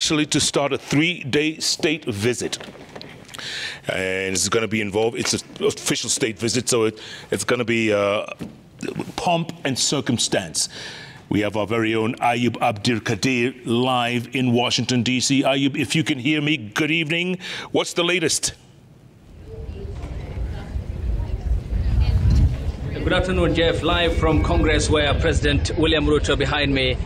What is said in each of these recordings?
officially to start a 3-day state visit. And it's going to be involved. It's an official state visit, so it's going to be pomp and circumstance. We have our very own Ayub Abdir Kadir live in Washington, D.C. Ayub, if you can hear me, good evening. What's the latest? Good afternoon, Jeff. Live from Congress, where President William Ruto behind me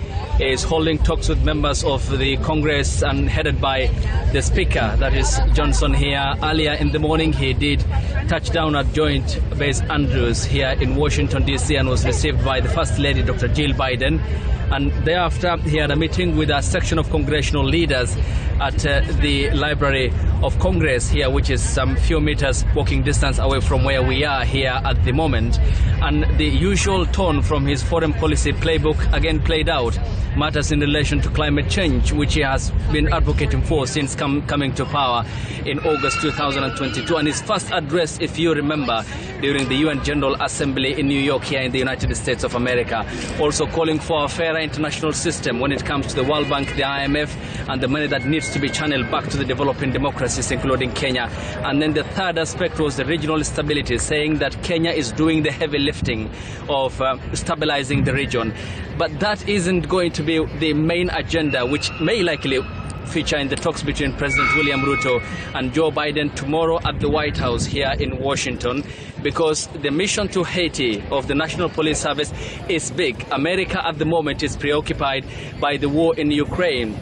is holding talks with members of the Congress and headed by the Speaker, that is Johnson here. Earlier in the morning, he did touch down at Joint Base Andrews here in Washington, D.C. and was received by the First Lady, Dr. Jill Biden. And thereafter, he had a meeting with a section of congressional leaders at the Library of Congress here, which is some few meters walking distance away from where we are here at the moment. And the usual tone from his foreign policy playbook again played out. Matters in relation to climate change, which he has been advocating for since coming to power in August 2022. And his first address, if you remember, during the UN General Assembly in New York here in the United States of America. Also calling for a fairer international system when it comes to the World Bank, the IMF, and the money that needs to be channeled back to the developing democracies, including Kenya. And then the third aspect was the regional stability, saying that Kenya is doing the heavy lifting of stabilizing the region. But that isn't going to be the main agenda, which may likely feature in the talks between President William Ruto and Joe Biden tomorrow at the White House here in Washington, because the mission to Haiti of the National Police Service is big. America at the moment is preoccupied by the war in Ukraine,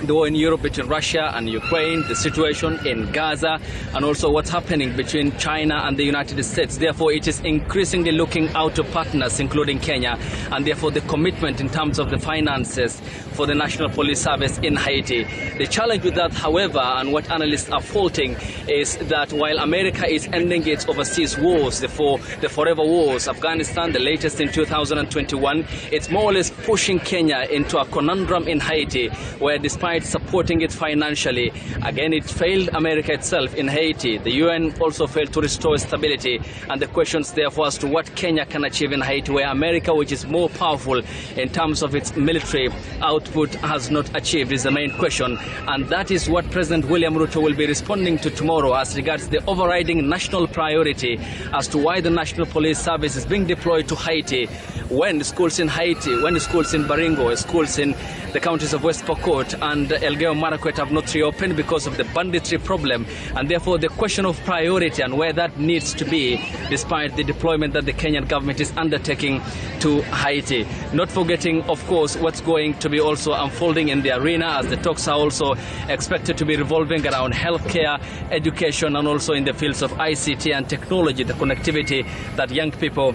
the war in Europe between Russia and Ukraine, the situation in Gaza, and also what's happening between China and the United States. Therefore, it is increasingly looking out to partners, including Kenya, and therefore the commitment in terms of the finances for the National Police Service in Haiti. The challenge with that, however, and what analysts are faulting, is that while America is ending its overseas wars, the forever wars, Afghanistan, the latest in 2021, it's more or less pushing Kenya into a conundrum in Haiti, where despite supporting it financially, again, it failed America itself in Haiti. The UN also failed to restore stability, and the questions therefore as to what Kenya can achieve in Haiti, where America, which is more powerful in terms of its military output, has not achieved, is the main question. And that is what President William Ruto will be responding to tomorrow as regards the overriding national priority as to why the National Police Service is being deployed to Haiti when schools in Haiti, when schools in Baringo, schools in the counties of West Pokot and Elgeyo Marakwet have not reopened because of the banditry problem. And therefore the question of priority and where that needs to be, despite the deployment that the Kenyan government is undertaking to Haiti. Not forgetting, of course, what's going to be also unfolding in the arena, as the talks are also expected to be revolving around healthcare, education, and also in the fields of ICT and technology, the connectivity that young people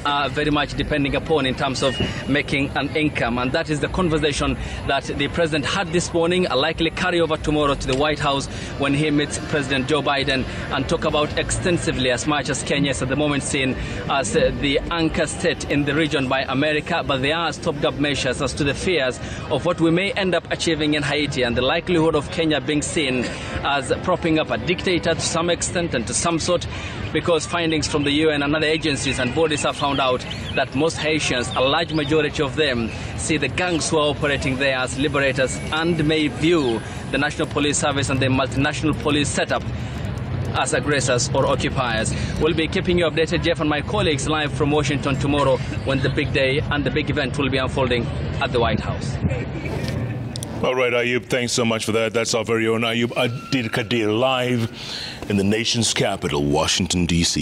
are very much depending upon in terms of making an income. And that is the conversation that the president had this morning, a likely carryover tomorrow to the White House when he meets President Joe Biden and talk about extensively as much as Kenya is at the moment seen as the anchor state in the region by America. But there are stopgap measures as to the fears of what we may end up achieving in Haiti, and the likelihood of Kenya being seen as propping up a dictator to some extent and to some sort, because findings from the UN and other agencies and bodies have found out that most Haitians, a large majority of them, see the gangs who are operating there as liberators and may view the National Police Service and the multinational police setup as aggressors or occupiers. We'll be keeping you updated, Jeff, and my colleagues live from Washington tomorrow when the big day and the big event will be unfolding at the White House. All right, Ayub, thanks so much for that. That's our very own Ayub Abdir Kadir live in the nation's capital, Washington, D.C.